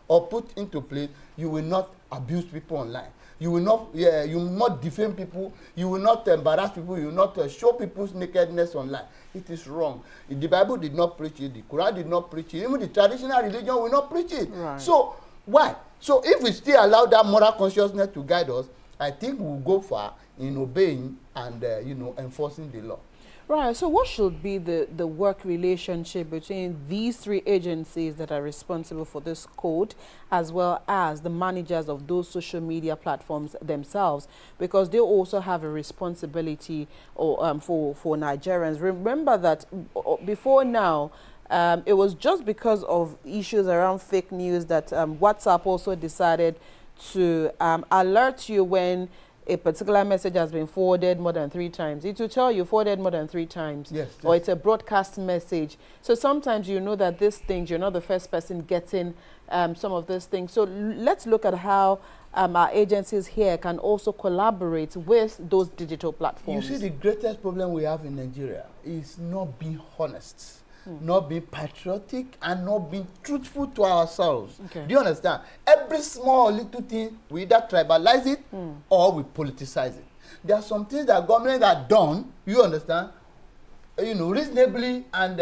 or put into place, you will not abuse people online. You will not, you will not defame people. You will not embarrass people. You will not show people's nakedness online. It is wrong. The Bible did not preach it. The Quran did not preach it. Even the traditional religion will not preach it. Right. So why? So if we still allow that moral consciousness to guide us, I think we'll go far in obeying and enforcing the law. Right. So what should be the work relationship between these three agencies that are responsible for this code, as well as the managers of those social media platforms themselves, because they also have a responsibility for Nigerians. Remember that before now, it was just because of issues around fake news that WhatsApp also decided to alert you when a particular message has been forwarded more than 3 times. It will tell you forwarded more than 3 times. Yes, or yes. it's a broadcast message. So sometimes you know that these things, you're not the first person getting some of these things. So let's look at how our agencies here can also collaborate with those digital platforms. You see, the greatest problem we have in Nigeria is not being honest. Not being patriotic and not being truthful to ourselves. Okay. Do you understand? Every small little thing, we either tribalize it or we politicize it. There are some things that government have done, you understand, reasonably and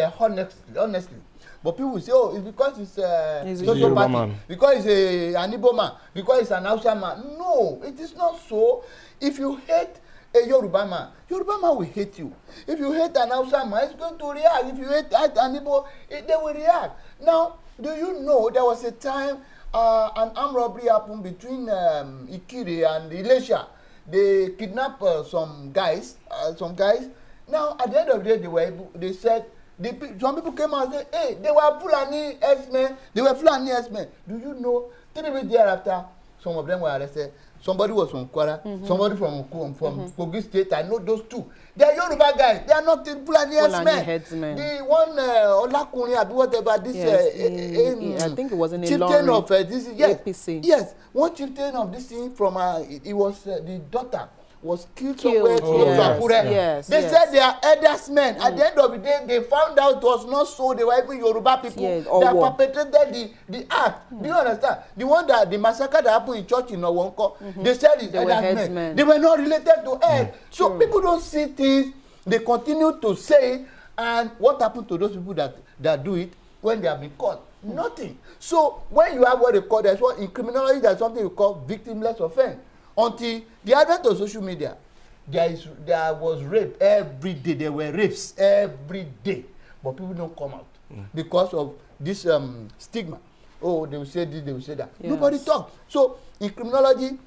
honestly. But people say, oh, it's because it's a social party, because it's an Igbo man, because it's an Hausa man. No, it is not so. If you hate a Yoruba man will hate you. If you hate an Hausa man, it's going to react. If you hate an Igbo, they will react. Now, do you know there was a time an armed robbery happened between Ikire and Ilesha? They kidnapped some guys. Now, at the end of the day, they said, some people came out and said, hey, they were Fulani S-men. Do you know, 3 weeks thereafter, some of them were arrested. Somebody was from Kwara, somebody from Kogi State. I know those two. They are Yoruba guys. They are not Fulani headsmen. The one Olakunrin, whatever this. Yes, I think it was in a chieftain of this. Yes, APC. Yes, one chieftain of this thing from it was the daughter was killed somewhere close to Akure. They said they are elders men. At the end of the day, they found out it was not so. They were even Yoruba people that perpetrated the act. Do you understand? The one that the massacre that happened in church in Owonko, they said it's elders men. They were not related to earth. So people don't see things. They continue to say it. And what happened to those people that do it when they have been caught? Nothing. So when you have what they call, there's what in criminology, there's something you call victimless offense. Until the advent of social media, there was rape every day. There were rapes every day, but people don't come out because of this stigma. Oh, they will say this, they will say that. Yes. Nobody talks. So in criminology,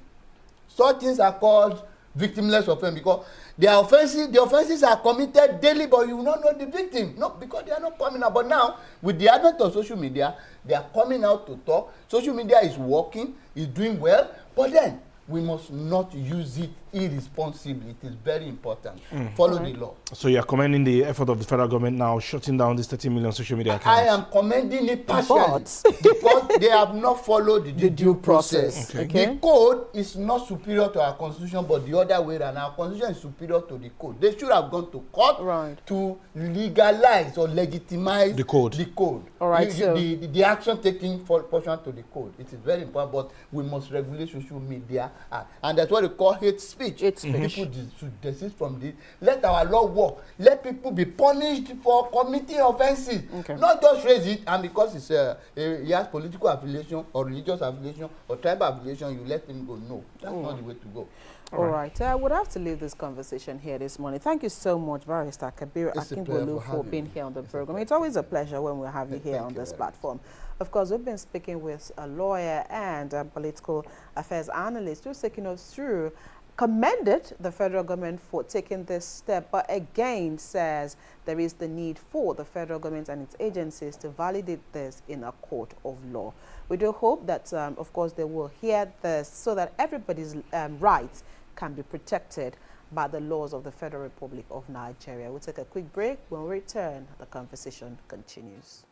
such things are called victimless offense because the offenses are committed daily, but you will not know the victim. No, because they are not coming out. But now, with the advent of social media, they are coming out to talk. Social media is working, is doing well, but then we must not use it irresponsibly. It is very important. Follow the law. So you are commending the effort of the federal government now shutting down these 30 million social media accounts? I am commending it partially because they have not followed the due process. Okay. The code is not superior to our constitution, but the other way around. Our constitution is superior to the code. They should have gone to court to legalize or legitimize the code. All right. The action taking for portion to the code. It is very important, but we must regulate social media. And that's what they call hate speech. People should desist from this. Let our law work. Let people be punished for committing offenses. Not just raise it, and because he has political affiliation or religious affiliation or tribal affiliation, you let him go. No, that's not the way to go. All right. I would have to leave this conversation here this morning. Thank you so much, Barrister Kabir Akingbolu, for being here on the program. It's always a pleasure when we have you here on this platform. Of course, we've been speaking with a lawyer and a political affairs analyst who's taking us through, commended the federal government for taking this step, but again says there is the need for the federal government and its agencies to validate this in a court of law. We do hope that, of course, they will hear this so that everybody's rights can be protected by the laws of the Federal Republic of Nigeria. We'll take a quick break. When we return, the conversation continues.